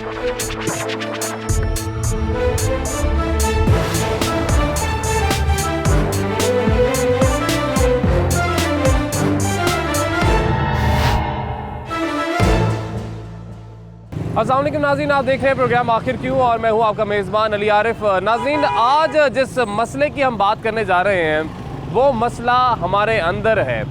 अस्सलाम वालेकुम नाज़रीन, आप देख रहे हैं प्रोग्राम आखिर क्यों और मैं हूं आपका मेज़बान अली आरिफ। नाज़रीन, आज जिस मसले की हम बात करने जा रहे हैं वो मसला हमारे अंदर है।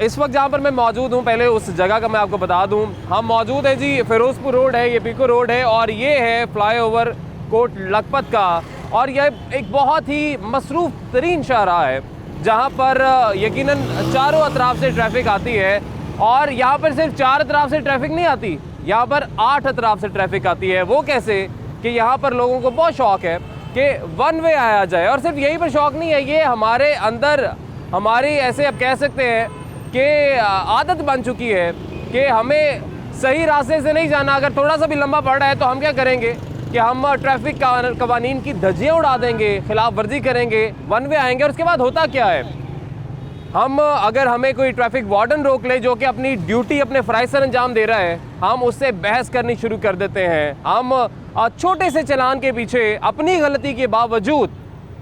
इस वक्त जहां पर मैं मौजूद हूं, पहले उस जगह का मैं आपको बता दूं, हम मौजूद हैं जी फ़िरोज़पुर रोड है, ये पीको रोड है और ये है फ्लाईओवर कोट लखपत का। और यह एक बहुत ही मसरूफ़ तरीन शाहराह है जहाँ पर यकीनन चारों अतराफ़ से ट्रैफिक आती है। और यहाँ पर सिर्फ चार अतराफ़ से ट्रैफिक नहीं आती, यहाँ पर 8 अतराफ़ से ट्रैफिक आती है। वो कैसे कि यहाँ पर लोगों को बहुत शौक़ है कि वन वे आया जाए। और सिर्फ यही पर शौक़ नहीं है, ये हमारे अंदर हमारी ऐसे अब कह सकते हैं कि आदत बन चुकी है कि हमें सही रास्ते से नहीं जाना। अगर थोड़ा सा भी लंबा पड़ रहा है तो हम क्या करेंगे कि हम ट्रैफिक कवानीन की धज्जियाँ उड़ा देंगे, खिलाफ वर्जी करेंगे, वन वे आएंगे। और उसके बाद होता क्या है, अगर हमें कोई ट्रैफिक वार्डन रोक ले जो कि अपनी ड्यूटी अपने फ़राइज़ से अंजाम दे रहा है, हम उससे बहस करनी शुरू कर देते हैं। हम छोटे से चलान के पीछे अपनी गलती के बावजूद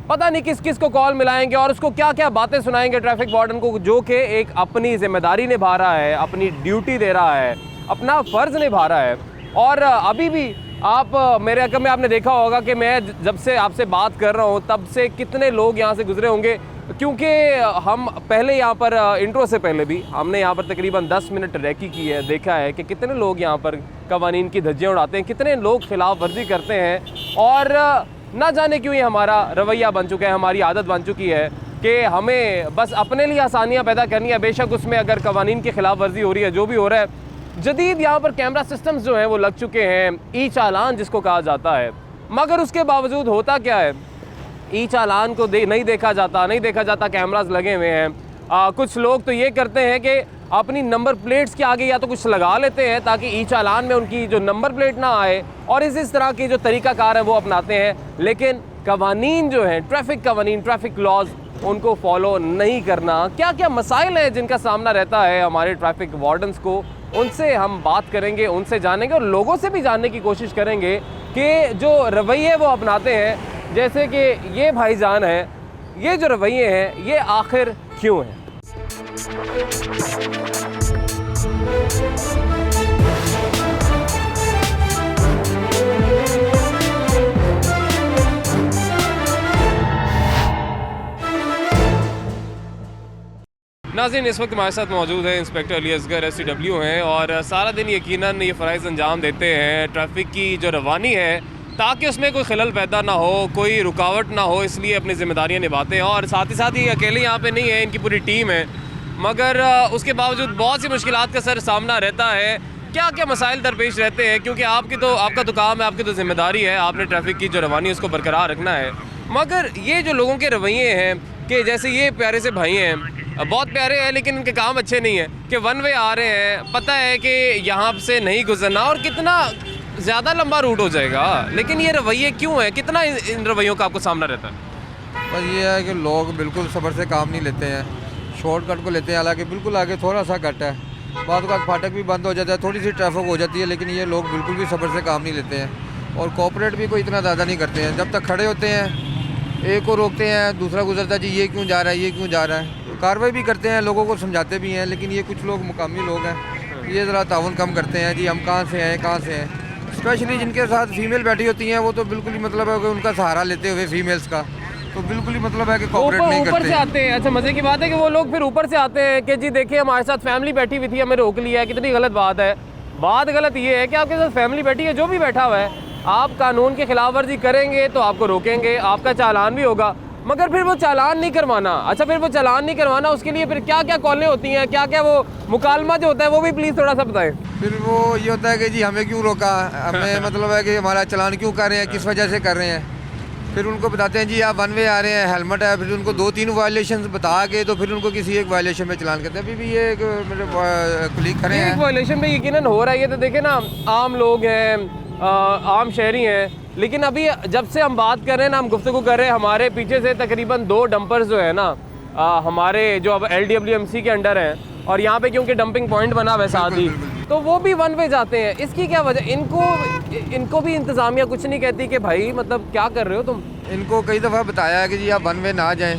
पता नहीं किस किस को कॉल मिलाएंगे और उसको क्या क्या बातें सुनाएंगे ट्रैफिक वार्डन को, जो कि एक अपनी ज़िम्मेदारी निभा रहा है, अपनी ड्यूटी दे रहा है, अपना फ़र्ज़ निभा रहा है। और अभी भी आप मेरे अकल में आपने देखा होगा कि मैं जब से आपसे बात कर रहा हूँ तब से कितने लोग यहाँ से गुजरे होंगे, क्योंकि हम पहले यहाँ पर इंट्रो से पहले भी हमने यहाँ पर तकरीबन 10 मिनट रैकी की है, देखा है कि कितने लोग यहाँ पर कवानीन की धज्जियाँ उड़ाते हैं, कितने लोग खिलाफ वर्जी करते हैं। और ना जाने क्यों ये हमारा रवैया बन चुका है, हमारी आदत बन चुकी है कि हमें बस अपने लिए आसानियाँ पैदा करनी है। बेशक उसमें अगर कवानीन की खिलाफ वर्जी हो रही है, जो भी हो रहा है, जदीद यहाँ पर कैमरा सिस्टम्स जो हैं वो लग चुके हैं, ई चालान जिसको कहा जाता है। मगर उसके बावजूद होता क्या है, ई चालान को नहीं देखा जाता, कैमरास लगे हुए हैं। कुछ लोग तो ये करते हैं कि अपनी नंबर प्लेट्स के आगे या तो कुछ लगा लेते हैं ताकि ई चालान में उनकी जो नंबर प्लेट ना आए, और इस तरह की जो तरीक़ाकार है वो अपनाते हैं। लेकिन कवानीन जो हैं, ट्रैफिक कवानीन, ट्रैफिक लॉज, उनको फॉलो नहीं करना। क्या क्या मसाइल हैं जिनका सामना रहता है हमारे ट्रैफिक वार्डन्स को, उनसे हम बात करेंगे, उनसे जानेंगे और लोगों से भी जानने की कोशिश करेंगे कि जो रवैये वो अपनाते हैं, जैसे कि ये भाईजान हैं, ये जो रवैये हैं ये आखिर क्यों हैं। नाज़रीन, इस वक्त हमारे साथ मौजूद है इंस्पेक्टर अली असगर SCW हैं और सारा दिन यकीनन ये फ़राइज़ अंजाम देते हैं ट्रैफिक की जो रवानी है, ताकि उसमें कोई खलल पैदा ना हो, कोई रुकावट ना हो, इसलिए अपनी ज़िम्मेदारियाँ निभाते हैं। और साथ ही ये अकेले यहाँ पे नहीं है, इनकी पूरी टीम है। मगर उसके बावजूद बहुत सी मुश्किलात का सर सामना रहता है। क्या क्या मसाइल दरपेश रहते हैं, क्योंकि आपका तो काम है, आपकी तो ज़िम्मेदारी है, आपने ट्रैफिक की जो रवानी उसको बरकरार रखना है। मगर ये जो लोगों के रवैये हैं कि जैसे ये प्यारे से भाई हैं, बहुत प्यारे हैं, लेकिन इनके काम अच्छे नहीं हैं कि वन वे आ रहे हैं, पता है कि यहाँ से नहीं गुजरना और कितना ज़्यादा लंबा रूट हो जाएगा, लेकिन ये रवैये क्यों हैं, कितना इन रवैयों का आपको सामना रहता है? बस ये है कि लोग बिल्कुल सब्र से काम नहीं लेते हैं, शॉर्टकट को लेते हैं। हालांकि बिल्कुल आगे थोड़ा सा कट है, बाद का फाटक भी बंद हो जाता है, थोड़ी सी ट्रैफिक हो जाती है, लेकिन ये लोग बिल्कुल भी सब्र से काम नहीं लेते हैं और कोऑपरेट भी कोई इतना ज़्यादा नहीं करते हैं। जब तक खड़े होते हैं, एक को रोकते हैं, दूसरा गुजरता है, जी ये क्यों जा रहा है, ये क्यों जा रहा है, कार्रवाई भी करते हैं, लोगों को समझाते भी हैं। लेकिन ये कुछ लोग मुकामी लोग हैं, ये ज़रा ताउन कम करते हैं, जी हम कहाँ से हैं। स्पेशली जिनके साथ फीमेल बैठी होती हैं, वो तो बिल्कुल ही मतलब है कि उनका सहारा लेते हुए फीमेल्स का, तो बिल्कुल ही मतलब है कि कोऑपरेट नहीं करते। ऊपर से आते हैं। अच्छा, मज़े की बात है कि वो लोग फिर ऊपर से आते हैं कि जी देखिए हमारे साथ फैमिली बैठी हुई थी, हमें रोक लिया है। कितनी गलत बात है। बात गलत ये है कि आपके साथ फैमिली बैठी है, जो भी बैठा हुआ है, आप कानून की खिलाफ वर्जी करेंगे तो आपको रोकेंगे, आपका चालान भी होगा, मगर फिर वो चालान नहीं करवाना। अच्छा, फिर वो चालान नहीं करवाना, उसके लिए फिर क्या क्या कॉलें होती हैं, क्या क्या वो मुकालमा जो होता है, वो भी प्लीज़ थोड़ा सा बताएं। फिर वो ये होता है कि जी हमें क्यों रोका, हमें मतलब है कि हमारा चालान क्यों कर रहे हैं, किस वजह से कर रहे हैं। फिर उनको बताते हैं जी आप वन वे आ रहे हैं, हेलमेट है। फिर उनको 2-3 वायलेशन बता के तो फिर उनको किसी एक वायलेशन में चलान करते हैं। अभी भी ये मेरे क्लिक करें हैं, एक वायलेशन में यकीनन हो रहा है। ये तो देखे ना, आम लोग हैं, आम शहरी हैं, लेकिन अभी जब से हम बात कर रहे हैं ना, हम गुफ्तगू कर रहे हैं, हमारे पीछे से तकरीबन 2 डंपर्स जो है ना, हमारे जो अब LDWMC के अंडर हैं, और यहाँ पे क्योंकि डंपिंग पॉइंट बना हुआ है साथ ही, तो वो भी वन वे जाते हैं, इसकी क्या वजह? इनको भी इंतज़ामिया कुछ नहीं कहती कि भाई मतलब क्या कर रहे हो तुम? इनको कई दफ़ा बताया है कि जी आप वन वे ना जाएं,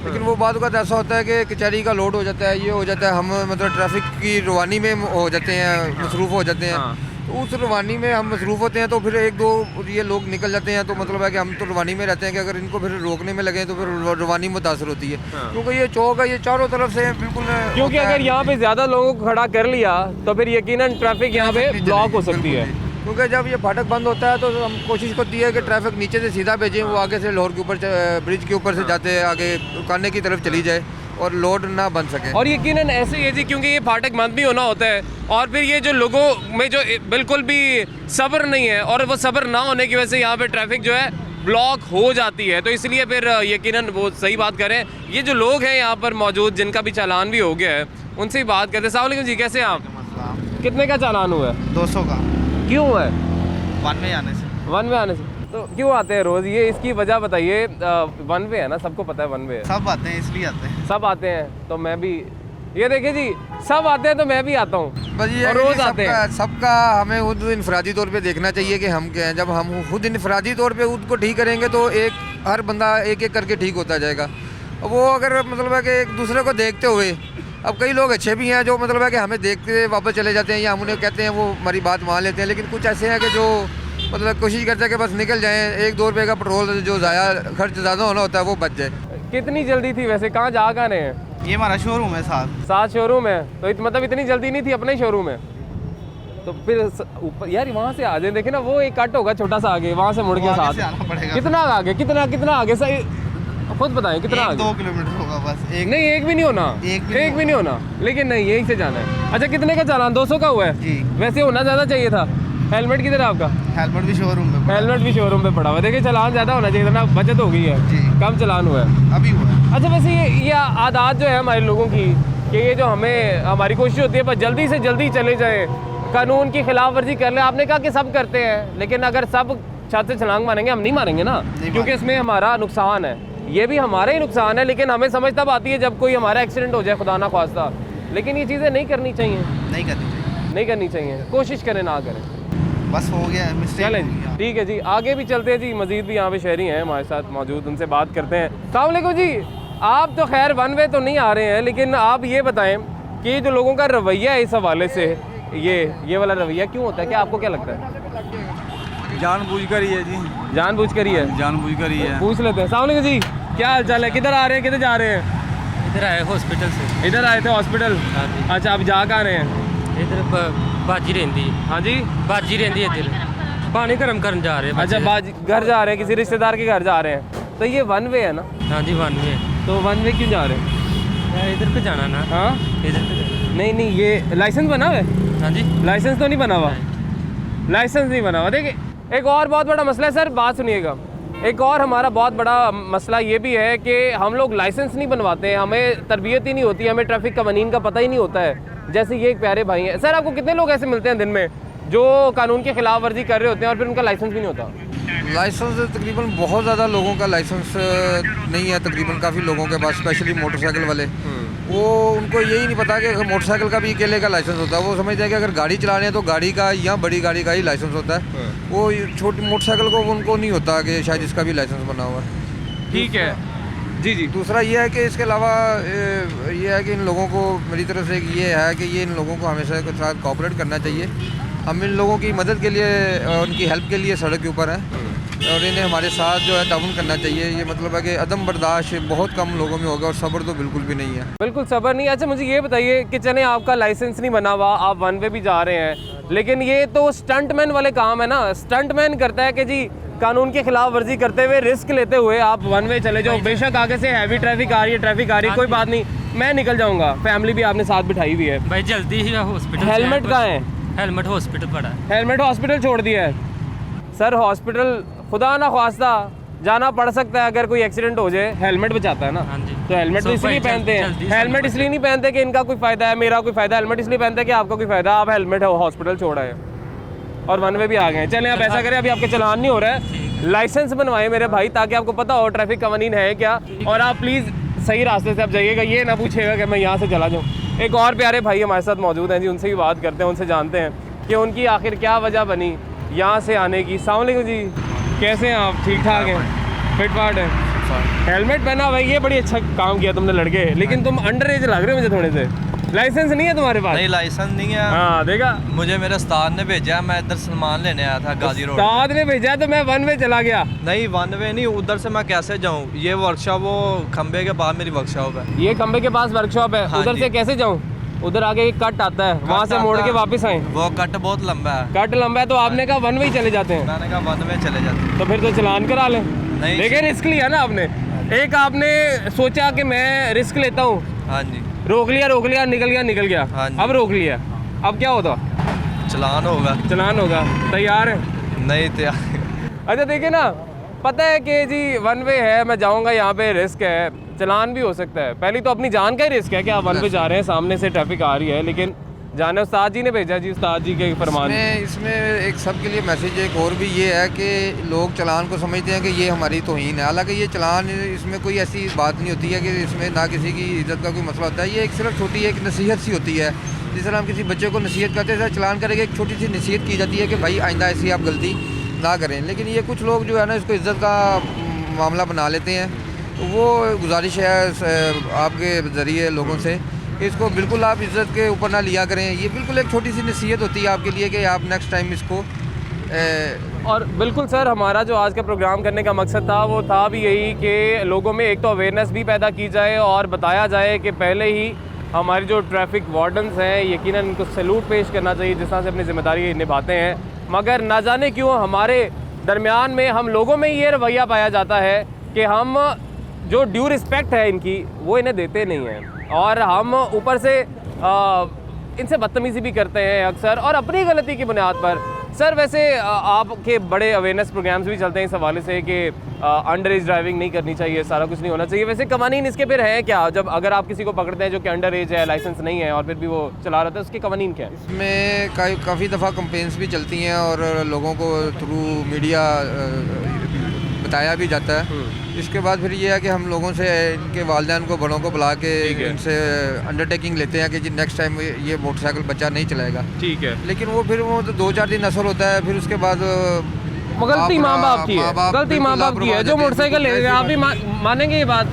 लेकिन वो बाद का ऐसा होता है कि कचहरी का लोड हो जाता है, ये हो जाता है, हम मतलब ट्रैफिक की रवानी में हो जाते हैं, मसरूफ़ हो जाते हैं। हाँ। तो उस रवानी में हम मसरूफ़ होते हैं तो फिर एक दो ये लोग निकल जाते हैं, तो मतलब है कि हम तो रवानी में रहते हैं कि अगर इनको फिर रोकने में लगे तो फिर रवानी मुतासर होती है। हाँ। क्योंकि ये चौक है, ये चारों तरफ से बिल्कुल क्योंकि होता है। अगर यहाँ पे ज़्यादा लोगों को खड़ा कर लिया तो फिर यकीनन ट्रैफिक यहाँ पे ब्लॉक हो सकती है। क्योंकि जब ये फाटक बंद होता है तो हम कोशिश करती है कि ट्रैफिक नीचे से सीधा भेजें, वो आगे से लाहौर के ऊपर ब्रिज के ऊपर से जाते हैं आगे काने की तरफ चली जाए और लोड ना बन सके। और यकीनन ऐसे ही है जी, क्योंकि ये फाटक बंद भी होना होता है और फिर ये जो लोगों में जो बिल्कुल भी सब्र नहीं है और वो सब्र ना होने की वजह से यहाँ पे ट्रैफिक जो है ब्लॉक हो जाती है, तो इसलिए फिर यकीनन वो सही बात करें। ये जो लोग हैं यहाँ पर मौजूद जिनका भी चालान भी हो गया है उनसे ही बात करते हैं। अस्सलाम वालेकुम जी, कैसे हैं आप? कितने का चालान हुआ है? 200 का क्यों है? वन में आने से। वन वे आने से तो क्यों आते हैं रोज़? ये इसकी वजह बताइए। वन वे है ना, सबको पता है वन वे है, सब आते हैं इसलिए आते हैं। सब आते हैं तो मैं भी, ये देखिए जी, सब आते हैं तो मैं भी आता हूँ बस ये और है रोज़ कि आते हैं। सबका हमें खुद इनफरादी तौर पे देखना चाहिए कि हम क्या हैं। जब हम खुद इनफरादी तौर पे खुद को ठीक करेंगे तो हर बंदा एक एक करके ठीक होता जाएगा। वो अगर मतलब है कि एक दूसरे को देखते हुए, अब कई लोग अच्छे भी हैं जो मतलब है कि हमें देखते वापस चले जाते हैं या हम उन्हें कहते हैं वो हमारी बात मान लेते हैं, लेकिन कुछ ऐसे हैं कि जो मतलब कोशिश करते हैं कि बस निकल जाएं, 1-2 रुपये का पेट्रोल जो ज़ाया खर्च ज़्यादा होना होता है वो बच जाए। कितनी जल्दी थी वैसे? कहाँ जा कहाँ रहे हैं? ये हमारा शोरूम है साथ शोरूम है तो मतलब इतनी जल्दी नहीं थी अपने ही शोरूम में? तो फिर ऊपर यार वहाँ से आ जाए, देखे ना वो एक कट होगा छोटा सा आगे, वहाँ से मुड़ के आगे से साथ आना पड़ेगा। कितना आगे, कितना आगे सही खुद बताएं कितना आगे? 2 किलोमीटर होगा बस। नहीं एक भी नहीं होना, एक भी नहीं होना, लेकिन नहीं यहीं से जाना है। अच्छा कितने का चालान? 200 का हुआ है जी। वैसे होना ज़्यादा चाहिए था। हेलमेट किधर है आपका? हेलमेट भी शोरूम में पड़ा। हेलमेट भी शोरूम पे पड़ा हुआ है। देखिए चालान ज़्यादा होना चाहिए था ना, बचत हो गई है, जी। कम चालान हुआ है। अभी हुआ है। अच्छा वैसे ये आदत जो है हमारे लोगों की कि ये जो हमारी कोशिश होती है बस जल्दी से जल्दी चले जाएं, कानून की खिलाफ वर्जी कर लें। आपने कहा कि सब करते हैं, लेकिन अगर सब छत से छलांग मारेंगे, हम नहीं मारेंगे ना, क्योंकि इसमें हमारा नुकसान है, ये भी हमारा ही नुकसान है। लेकिन हमें समझ तब आती है जब कोई हमारा एक्सीडेंट हो जाए, खुदा ना ख्वास्ता। लेकिन ये चीज़ें नहीं करनी चाहिए, नहीं करनी चाहिए। कोशिश करें ना करें, बस हो गया है, मिस्टेक चलें हो गया। ठीक है जी, आगे भी चलते हैं जी। मजीद भी यहाँ पे शहरी हैं हमारे साथ मौजूद, उनसे बात करते हैं। अस्सलाम वालेकुम जी, आप तो खैर वन वे तो नहीं आ रहे हैं, लेकिन आप ये बताएं कि जो लोगों का रवैया है इस हवाले से, ये वाला रवैया क्यों होता है? क्या आपको क्या लगता है? जानबूझकर ही है जी, जानबूझकर ही है, जानबूझकर ही है। पूछ लेते हैं। अस्सलाम वालेकुम जी, क्या हाल चाल है? किधर आ रहे हैं, किधर जा रहे हैं? इधर आए हॉस्पिटल से। इधर आए थे हॉस्पिटल? हाँ जी। अच्छा, आप जा कहाँ रहे हैं? इधर बाजी रहती। हाँ जी, बाजी रहती है इधर, पानी गर्म करने जा रहे हैं। अच्छा घर जा रहे हैं, किसी रिश्तेदार के घर जा रहे हैं, तो ये वन वे है ना? हाँ जी वन वे। तो वन वे क्यों जा रहे हैं? इधर पे जाना ना। हाँ इधर पे जाना। नहीं, ये लाइसेंस बना हुआ है? हाँ जी। लाइसेंस तो नहीं बना हुआ, लाइसेंस नहीं बना हुआ। देखिए एक और बहुत बड़ा मसला है सर, बात सुनिएगा। एक और हमारा बहुत बड़ा मसला ये भी है कि हम लोग लाइसेंस नहीं बनवाते हैं, हमें तरबियत ही नहीं होती, हमें ट्रैफिक कवानीन का पता ही नहीं होता है। जैसे ये एक प्यारे भाई हैं सर, आपको कितने लोग ऐसे मिलते हैं दिन में जो कानून की खिलाफ वर्जी कर रहे होते हैं और फिर उनका लाइसेंस भी नहीं होता? लाइसेंस तकरीबन बहुत ज़्यादा लोगों का लाइसेंस नहीं है, तकरीबन काफ़ी लोगों के पास, स्पेशली मोटरसाइकिल वाले। वो उनको यही नहीं पता कि अगर मोटरसाइकिल का भी अकेले का लाइसेंस होता है। वो समझते हैं कि अगर गाड़ी चला रहे हैं तो गाड़ी का या बड़ी गाड़ी का ही लाइसेंस होता है। वो छोटी मोटरसाइकिल को उनको नहीं होता कि शायद इसका भी लाइसेंस बना हुआ है। ठीक है जी जी। दूसरा ये है कि इसके अलावा ये है कि इन लोगों को मेरी तरफ से ये है कि ये इन लोगों को हमेशा के साथ कोऑपरेट करना चाहिए। हम इन लोगों की मदद के लिए, उनकी हेल्प के लिए सड़क के ऊपर हैं और इन्हें हमारे साथ जो है ताउन करना चाहिए। ये मतलब है कि अदम बर्दाश्त बहुत कम लोगों में होगा और सब्र तो बिल्कुल भी नहीं है। बिल्कुल सब्र नहीं। अच्छा मुझे ये बताइए कि चले आपका लाइसेंस नहीं बना हुआ, आप वन वे भी जा रहे हैं, लेकिन ये तो स्टंटमैन वाले काम है ना। स्टंटमैन करता है कि जी कानून की खिलाफ वर्जी करते हुए, रिस्क लेते हुए आप वन वे चले जाओ। बेशक आगे से हैवी ट्रैफिक आ रही है, कोई बात नहीं, मैं निकल जाऊंगा, फैमिली भी आपने साथ बिठाई हुई है। भाई जल्दी ही हॉस्पिटल। हेलमेट कहाँ है? हेलमेट हॉस्पिटल पड़ा है। हेलमेट हॉस्पिटल छोड़ दिया है सर। हॉस्पिटल खुदा ना ख्वास्ता जाना पड़ सकता है, अगर कोई एक्सीडेंट हो जाए, हेलमेट बचाता है ना। हाँ जी। तो हेलमेट तो So, इसलिए भाई, पहनते हैं, जल्दी से हेलमेट इसलिए नहीं पहनते कि इनका कोई फ़ायदा है, मेरा कोई फ़ायदा है। हेलमेट इसलिए पहनते हैं कि आपका कोई फ़ायदा है। आप हेलमेट हॉस्पिटल छोड़ा है और वन वे भी आ गए हैं। चलें आप ऐसा करें, अभी आपके चलान नहीं हो रहा है, लाइसेंस बनवाएं मेरे भाई, ताकि आपको पता हो ट्रैफिक कवानीन है क्या। और आप प्लीज़ सही रास्ते से आप जाइएगा, ये ना पूछेगा कि मैं यहाँ से चला जाऊँ। एक और प्यारे भाई हमारे साथ मौजूद हैं जी, उनसे भी बात करते हैं, उनसे जानते हैं कि उनकी आखिर क्या वजह बनी यहाँ से आने की। अस्सलाम वालेकुम जी, कैसे हैं आप? ठीक ठाक हैं, फिट फाट है? हेलमेट पहना भाई, ये बड़ी अच्छा काम किया तुमने लड़के, लेकिन तुम अंडर एज लग रहे हो मुझे थोड़े से। लाइसेंस नहीं है तुम्हारे पास? नहीं, लाइसेंस नहीं है। हाँ देखा, मुझे मेरे उस्ताद ने भेजा, मैं इधर सामान लेने आया था गाजी रोड। उस्ताद ने भेजा तो मैं वन वे चला गया। नहीं, वन वे नहीं, उधर से मैं कैसे जाऊँ? ये वर्कशॉप वो खंबे के पास मेरी वर्कशॉप है। ये खंबे के पास वर्कशॉप है, हाँ उधर जी। से कैसे जाऊँ? उधर आगे एक कट आता है, वहाँ से मोड़ के वापस आए। वो कट बहुत लंबा है। कट लंबा है तो आपने कहा वन वे ही चले जाते हैं। मैंने कहा वन वे चले जाते। तो फिर तो चलान करा लें। नहीं। लेकिन रिस्क लिया ना आपने, एक आपने सोचा कि मैं रिस्क लेता हूँ, हाँ जी, रोक लिया, निकल गया। हाँ जी। अब रोक लिया, अब क्या होता? चलान होगा। चलान होगा। तैयार है? नहीं तैयार। अच्छा देखिए ना, पता है कि जी वन वे है, मैं जाऊंगा, यहाँ पे रिस्क है, चलान भी हो सकता है। पहली तो अपनी जान का ही रिस्क है कि आप वन पे जा रहे हैं, सामने से ट्रैफिक आ रही है, लेकिन जाने उस्ताद जी ने भेजा जी, उस्ताद जी के फरमान। इसमें एक सबके लिए मैसेज एक और भी ये है कि लोग चलान को समझते हैं कि ये हमारी तौहीन है, हालांकि ये चलान, इसमें कोई ऐसी बात नहीं होती है कि इसमें ना किसी की इज्जत का कोई मसला होता है। ये एक सिर्फ छोटी एक नसीहत सी होती है, जिस तरह हम किसी बच्चे को नसीहत करते हैं, चलान करेंगे, एक छोटी सी नसीहत की जाती है कि भाई आइंदा ऐसी आप गलती ना करें। लेकिन ये कुछ लोग जो है ना, इसको इज्जत का मामला बना लेते हैं। तो वो गुजारिश है आपके ज़रिए लोगों से कि इसको बिल्कुल आप इज़्ज़त के ऊपर ना लिया करें। ये बिल्कुल एक छोटी सी नसीहत होती है आपके लिए कि आप नेक्स्ट टाइम इसको और बिल्कुल सर, हमारा जो आज का प्रोग्राम करने का मकसद था वो था भी यही कि लोगों में एक तो अवेयरनेस भी पैदा की जाए और बताया जाए कि पहले ही हमारे जो ट्रैफिक वार्डन्स हैं, यकीनन इनको सैल्यूट पेश करना चाहिए जिस तरह से अपनी ज़िम्मेदारी निभाते हैं। मगर ना जाने क्यों हमारे दरमियान में, हम लोगों में ये रवैया पाया जाता है कि हम जो ड्यू रिस्पेक्ट है इनकी, वो इन्हें देते नहीं हैं, और हम ऊपर से इनसे बदतमीज़ी भी करते हैं अक्सर, और अपनी गलती की बुनियाद पर। सर वैसे आपके बड़े अवेयरनेस प्रोग्राम्स भी चलते हैं इस हवाले से कि अंडर एज ड्राइविंग नहीं करनी चाहिए, सारा कुछ नहीं होना चाहिए। वैसे कवानीन इसके फिर है क्या? जब अगर आप किसी को पकड़ते हैं जो कि अंडर एज है, लाइसेंस नहीं है, और फिर भी वो चला रहा था, उसके कवानीन क्या है? इसमें काफ़ी दफ़ा कंपेन्स भी चलती हैं और लोगों को थ्रू मीडिया बताया भी जाता है। इसके बाद फिर ये है कि हम लोगों से, इनके वालिदैन को, बड़ों को बुला के इनसे अंडरटेकिंग लेते हैं कि जी नेक्स्ट टाइम ये मोटरसाइकिल बच्चा नहीं चलाएगा। ठीक है। लेकिन वो फिर वो तो 2-4 दिन असर होता है, फिर उसके बाद गलती माँ बाप की है, गलती माँ बाप की है जो मोटरसाइकिल ले रहे हैं। आप भी मानेंगे ये बात?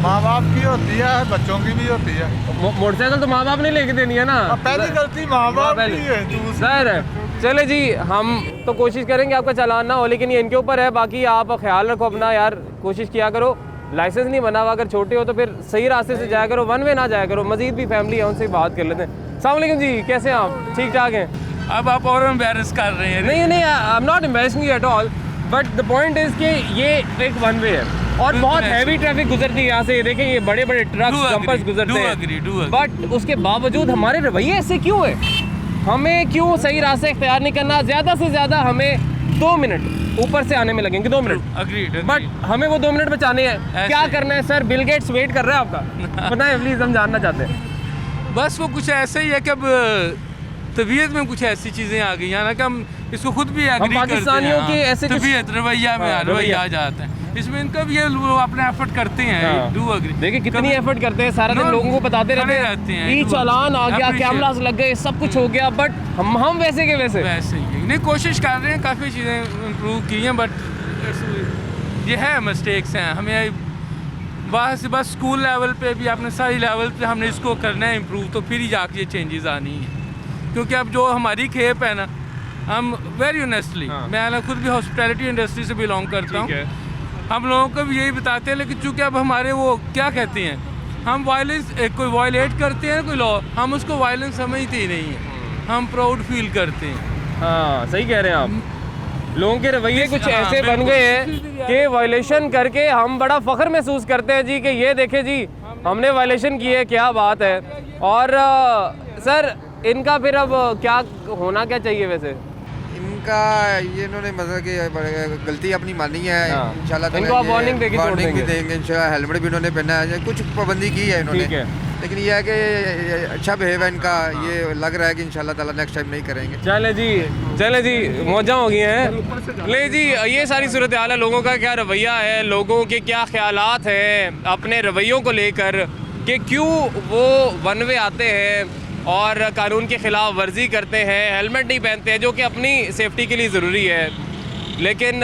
माँ बाप की होती है, बच्चों की भी होती है। मोटरसाइकिल तो माँ बाप ने लेके देनी है ना। पहली गलती माँ बाप की है। सर चले जी, हम तो कोशिश करेंगे आपका चालान ना हो, लेकिन ये इनके ऊपर है। बाकी आप ख्याल रखो अपना यार, कोशिश किया करो, लाइसेंस नहीं बना हुआ, अगर छोटे हो तो फिर सही रास्ते से जाया करो, वन वे ना जाया करो। मजीद भी फैमिली है, उनसे बात कर लेते हैं। अस्सलाम वालेकुम जी, कैसे हैं आप? ठीक ठाक हैं? अब आप और एम्बैरस कर रहे हैं। नहीं, I am not embarrassing you at all, but the point is कि ये एक वन वे है और बहुत हैवी ट्रैफिक गुजरती है यहाँ से। देखें ये बड़े बड़े ट्रक्स, जंपर्स गुजरते हैं, बट उसके बावजूद हमारे रवैये ऐसे क्यों है? हमें क्यों सही रास्ते इख्तियार नहीं करना? ज़्यादा से ज़्यादा हमें 2 मिनट ऊपर से आने में लगेंगे, 2 मिनट। अग्रीड। बट हमें वो 2 मिनट बचाने हैं। क्या करना है सर? बिल गेट्स वेट कर रहा है आपका, बताएं प्लीज़, हम जानना चाहते हैं। बस वो कुछ ऐसा ही है कि अब तबीयत में कुछ ऐसी चीज़ें आ गई हैं ना कि हम इसको खुद भी एग्री करते हैं। पाकिस्तानियों के ऐसे तबीयत रवैया में रवैया आ जाता है, इसमें इनका भी ये अपना एफर्ट करते हैं। Do agree. देखिए कितनी एफर्ट करते हैं, सारा दिन लोगों को बताते रहते हैं, ई चालान आ गया, कैमरास लग गए, सब कुछ हो गया, बट हम वैसे के वैसे ही है। नहीं, कोशिश कर रहे हैं, काफ़ी चीज़ें इम्प्रूव की हैं, बट ये है मिस्टेक्स हैं। हमें बस स्कूल लेवल पे भी, अपने सारी लेवल पे हमने इसको करना है इम्प्रूव, तो फिर ही जाके ये चेंजेस आनी है। क्योंकि अब जो हमारी खेप है ना, हम वेरी ऑनेस्टली, मैं खुद भी हॉस्पिटैलिटी इंडस्ट्री से बिलोंग करता हूँ, हम लोगों को भी यही बताते हैं, लेकिन चूँकि अब हमारे वो क्या कहते हैं, हम वायलेंस कोई वायलेट करते हैं कोई लॉ, हम उसको वायलेंस समझते ही नहीं है, हम प्राउड फील करते हैं। हाँ सही कह रहे हैं आप। लोगों के रवैये कुछ ऐसे बन गए हैं कि वायलेशन करके हम बड़ा फ़ख्र महसूस करते हैं जी कि ये देखे जी हमने वायलेशन की है, क्या बात है। और सर इनका फिर अब क्या होना क्या चाहिए वैसे? इनका ये इन्होंने मतलब कि गलती अपनी मानी है। इंशाल्लाह इनको आप वार्निंग देंगे इंशाल्लाह। हेलमेट भी इन्होंने पहना है, कुछ पाबंदी की है इन्होंने, लेकिन ये है कि अच्छा बिहेव है इनका। ये लग रहा है कि इंशाल्लाह ताला नेक्स्ट टाइम नहीं करेंगे। चले जी मौजा हो गई हैं। ले जी, ये सारी सूरत हाल है, लोगों का क्या रवैया है, लोगों के क्या ख्यालात हैं अपने रवैयों को लेकर। कि क्यों वो वन वे आते हैं और कानून की खिलाफ वर्जी करते हैं, हेलमेट नहीं पहनते हैं जो कि अपनी सेफ्टी के लिए ज़रूरी है, लेकिन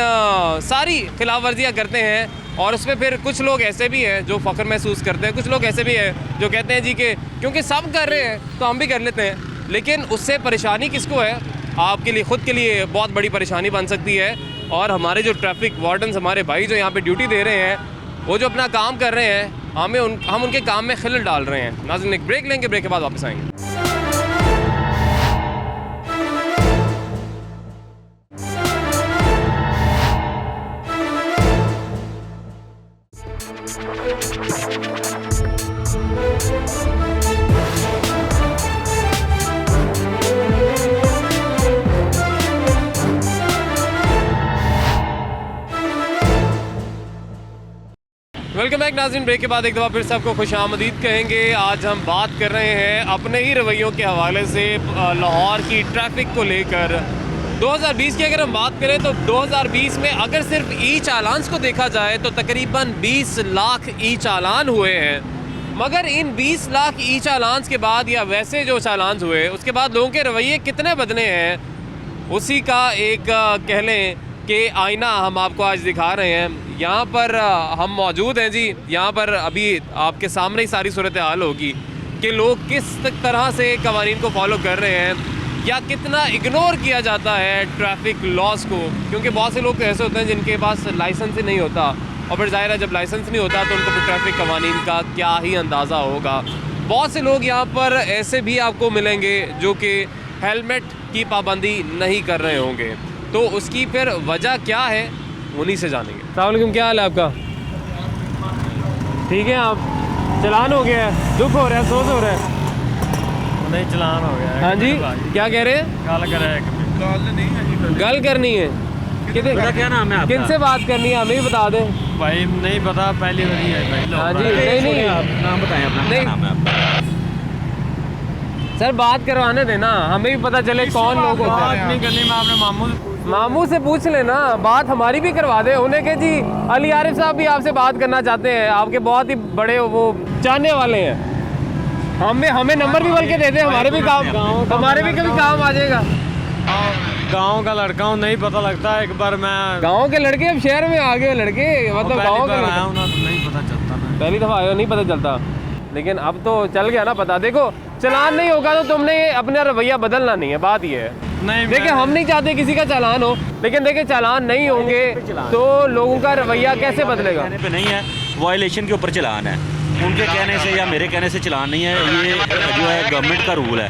सारी खिलाफ वर्जियाँ करते हैं। और उसमें फिर कुछ लोग ऐसे भी हैं जो फ़ख्र महसूस करते हैं, कुछ लोग ऐसे भी हैं जो कहते हैं जी कि क्योंकि सब कर रहे हैं तो हम भी कर लेते हैं। लेकिन उससे परेशानी किसको है? आपके लिए, ख़ुद के लिए बहुत बड़ी परेशानी बन सकती है। और हमारे जो ट्रैफिक वार्डन्स, हमारे भाई जो यहाँ पे ड्यूटी दे रहे हैं, वो जो अपना काम कर रहे हैं, हम उनके काम में खिलल डाल रहे हैं। नाज़रीन, एक ब्रेक लेंगे, ब्रेक के बाद वापस आएंगे। वेलकम बैक नाज़रीन, ब्रेक के बाद एक दफ़ा फिर से आपको खुशामदीद कहेंगे। आज हम बात कर रहे हैं अपने ही रवैयों के हवाले से लाहौर की ट्रैफिक को लेकर। 2020 की अगर हम बात करें तो 2020 में अगर सिर्फ ई चालान्स को देखा जाए तो तकरीबन 20 लाख ई चालान हुए हैं। मगर इन 20 लाख ई चालान्स के बाद या वैसे जो चालान्स हुए उसके बाद लोगों के रवैये कितने बदले हैं, उसी का एक कह लें कि आईना हम आपको आज दिखा रहे हैं। यहाँ पर हम मौजूद हैं जी। यहाँ पर अभी आपके सामने ही सारी सूरत हाल होगी कि लोग किस तरह से कवानीन को फॉलो कर रहे हैं या कितना इग्नोर किया जाता है ट्रैफिक लॉस को। क्योंकि बहुत से लोग तो ऐसे होते हैं जिनके पास लाइसेंस ही नहीं होता, और फिर ज़ाहिर है जब लाइसेंस नहीं होता तो उनको फिर ट्रैफिक कवानीन का क्या ही अंदाज़ा होगा। बहुत से लोग यहाँ पर ऐसे भी आपको मिलेंगे जो कि हेलमेट की पाबंदी नहीं कर रहे होंगे। तो उसकी फिर वजह क्या है, उन्हीं से जानेंगे। अस्सलाम वालेकुम, क्या हाल है आपका? ठीक है, आप चलान हो गया है, दुख हो रहा है, अफसोस हो रहा है? नहीं, चलान हो गया। हाँ जी, क्या कह रहे हैं? गल करे गल करनी है? क्या नाम है आपका? किनसे बात करनी है, हमें भी बता दें। भाई नहीं पता, पहली बार है भाई। हाँ जी, नहीं नाम बताएं अपना, क्या नाम है आपका? सर बात करवाने देना, हमें भी पता चले कौन लोग होते बात हैं। नहीं करनी, मैं आपने मामू से पूछ लेना, बात हमारी भी करवा दे। उन्हें के जी अली आरिफ साहब भी आपसे बात करना चाहते हैं, आपके बहुत ही बड़े वो चाहने वाले हैं। हमें नंबर भी बोल के दे दे, हमारे भी कभी काम आ जाएगा। गांव का लड़का हूँ, नहीं पता लगता। एक बार मैं गांव के लड़के अब शहर में आ गए लड़के, मतलब गांव के आया हूँ ना, तो नहीं पता चलता। पहली दफ़ा आए हो, नहीं पता चलता, लेकिन अब तो चल गया ना पता। देखो, चालान नहीं होगा तो तुमने अपना रवैया बदलना नहीं है, बात ये है। नहीं, देखिए, हम नहीं चाहते किसी का चालान हो, लेकिन देखिए चालान नहीं होंगे तो लोगों का रवैया कैसे बदलेगा? कहने पे नहीं है, वायलेशन के ऊपर चलान है। उनके कहने से या मेरे कहने से चलान नहीं है, ये जो है गवर्नमेंट का रूल है,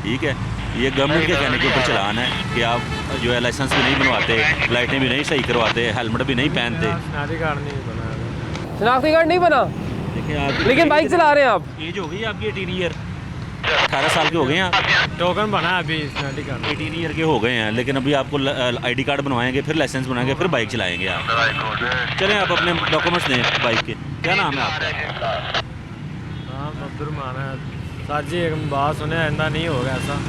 ठीक है। ये गवर्नमेंट के कहने के ऊपर चलान है कि आप जो है लाइसेंस भी नहीं बनवाते, लाइटें भी नहीं सही करवाते, हेलमेट भी नहीं पहनते। शनाख्ती कार्ड नहीं बना। शनाख्ती कार्ड नहीं बना, देखिए आप, लेकिन बाइक चला रहे हैं आप। एज हो गई आपकी 18 ईयर, 18 साल के हो गए हैं आप। टोकन बना अभी शनाख्ती कार्ड। 18 ईयर के हो गए हैं, लेकिन अभी आपको ID कार्ड बनवाएंगे, फिर लाइसेंस बनाएंगे, फिर बाइक चलाएंगे आप। चलें, आप अपने डॉक्यूमेंट्स दें बाइक के। क्या नाम है आपका? नाम अब्दुलरहमान है। सर जी, एक बात सुने, आइंदा नहीं होगा ऐसा।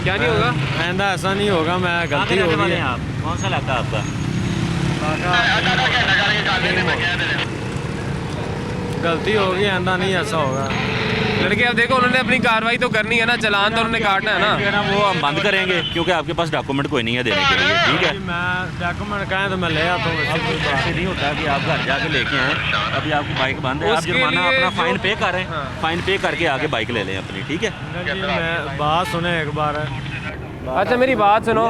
क्या नहीं होगा? आइंदा ऐसा नहीं होगा, मैं गलती हो गई है। आप कौन सा इलाका आपका? गलती होगी, आइंदा नहीं ऐसा होगा। लड़के अब देखो, उन्होंने अपनी कार्रवाई तो करनी है ना, चालान तो उन्होंने काटना है ना। वो हम बंद करेंगे क्योंकि आपके पास डॉक्यूमेंट कोई नहीं है देने के लिए, ठीक है। मैं डॉक्यूमेंट कहें तो मैं ले आता हूँ। अब ऐसे नहीं होता कि आप घर जाके लेके आएँ, अभी आपकी बाइक बंद है, आप उसके जुर्माना लिए अपना फाइन जो- पे करें, हाँ। फाइन पे करके आगे बाइक ले लें अपनी, ठीक है। जी, मैं बात सुने एक बार। अच्छा, मेरी बात सुनो,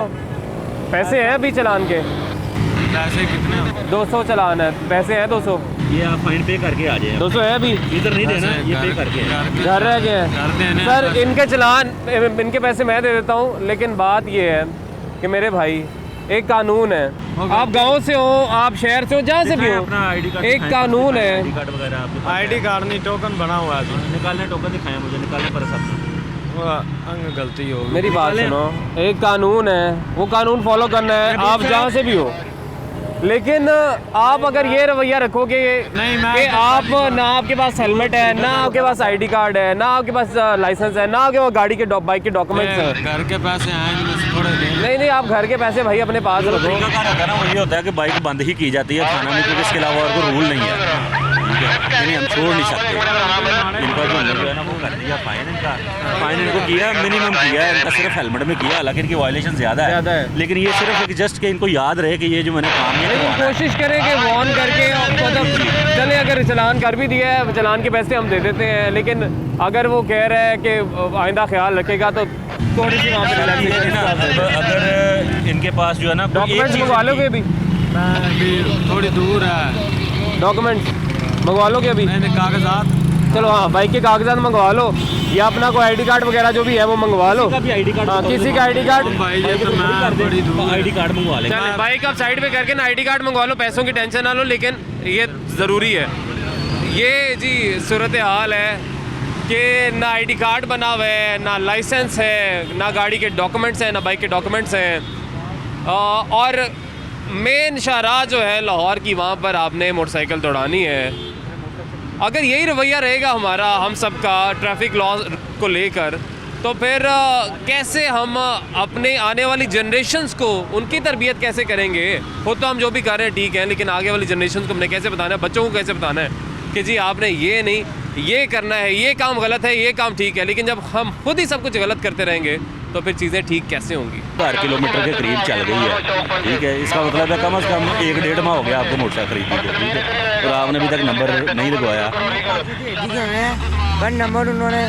पैसे हैं अभी चालान के? पैसे कितने? 200 चालान है, पैसे हैं 200? ये आप फाइन पे करके आ जाए। 200 है अभी? इधर नहीं देना, ये पे करके है। घर रह गए हैं सर, इनके चालान, इनके पैसे मैं दे देता हूँ। लेकिन बात ये है कि मेरे भाई, एक कानून है, आप गांव से हो, आप शहर से हो, जहाँ से भी हो, अपना ID कार्ड एक दिखाएं, कानून है। ID कार्ड वगैरह आपके ID कार्ड नहीं, टोकन बना हुआ है अभी। निकालने, टोकन दिखाएं मुझे, निकालने पर सब। वो अंग गलती होगी। मेरी बात सुनो, एक कानून है, वो कानून फॉलो करना है, आप जहाँ से भी हो। लेकिन आप अगर ये रवैया रखोगे कि आप ना आपके पास हेलमेट है, ना आपके पास ID कार्ड है, ना आपके पास लाइसेंस है, ना आपके पास गाड़ी के बाइक के डॉक्यूमेंट्स हैं, घर के पैसे आए थोड़े नहीं, आप घर के पैसे भाई अपने पास रखो। तरीका होता है ना, वो ये होता है कि बाइक बंद ही की जाती है थाना में, क्योंकि इसके अलावा और कोई रूल नहीं है, ठीक है, इन्हें हम छोड़ नहीं सकते। इनका जो है ना वो कर दिया फाइन, इनका फाइन इनको किया, मिनिमम किया है इनका, सिर्फ हेलमेट में किया, हालांकि इनकी वायलेशन ज़्यादा ज़्यादा है, है। लेकिन ये सिर्फ एक जस्ट कि इनको याद रहे कि ये जो मैंने काम लेकिन किया कोशिश करें कि वॉर्न करके मतलब चले, अगर चलान कर भी दिया है, चलान के पैसे हम दे देते हैं, लेकिन अगर वो कह रहा है कि आइंदा ख्याल रखेगा तो थोड़ी सी वहाँ पर अगर इनके पास जो है ना डॉक्यूमेंट्स मंगवा लोगे अभी? थोड़ी दूर है, डॉक्यूमेंट्स मंगवा लोगे अभी? मैंने कागजात चलो हाँ, बाइक के कागजात मंगवा लो, या अपना कोई आईडी कार्ड वगैरह जो भी है वो मंगवा लो। किसी का भी आईडी कार्ड, हाँ, किसी का आईडी कार्ड, भाई ये तो मैं बड़ी दूर आईडी कार्ड मंगवा लेंगे। चले बाइक आप साइड पे करके ना आईडी कार्ड मंगवा लो, पैसों की टेंशन ना लो, लेकिन ये ज़रूरी है। ये जी सूरत हाल है कि ना आईडी कार्ड बना हुआ है, ना लाइसेंस है, ना गाड़ी के डॉक्यूमेंट्स हैं, ना बाइक के डॉक्यूमेंट्स हैं। और मेन शाहराह जो है लाहौर की, वहाँ पर आपने मोटरसाइकिल दौड़ानी है। अगर यही रवैया रहेगा हमारा, हम सबका ट्रैफिक लॉ को लेकर, तो फिर कैसे हम अपने आने वाली जनरेशन्स को उनकी तरबियत कैसे करेंगे? वो तो हम जो भी कर रहे हैं ठीक है, लेकिन आगे वाली जनरेशन को हमने कैसे बताना है, बच्चों को कैसे बताना है कि जी आपने ये नहीं, ये करना है, ये काम गलत है, ये काम ठीक है। लेकिन जब हम खुद ही सब कुछ गलत करते रहेंगे तो फिर चीज़ें ठीक कैसे होंगी? 4 किलोमीटर के करीब चल गई है, ठीक है, इसका मतलब है कम से कम 1-1.5 माह हो गया आपको मोटरसाइकिल खरीदने को, ठीक है, और आपने अभी तक नंबर नहीं लगवाया। ठीक है, पर नंबर उन्होंने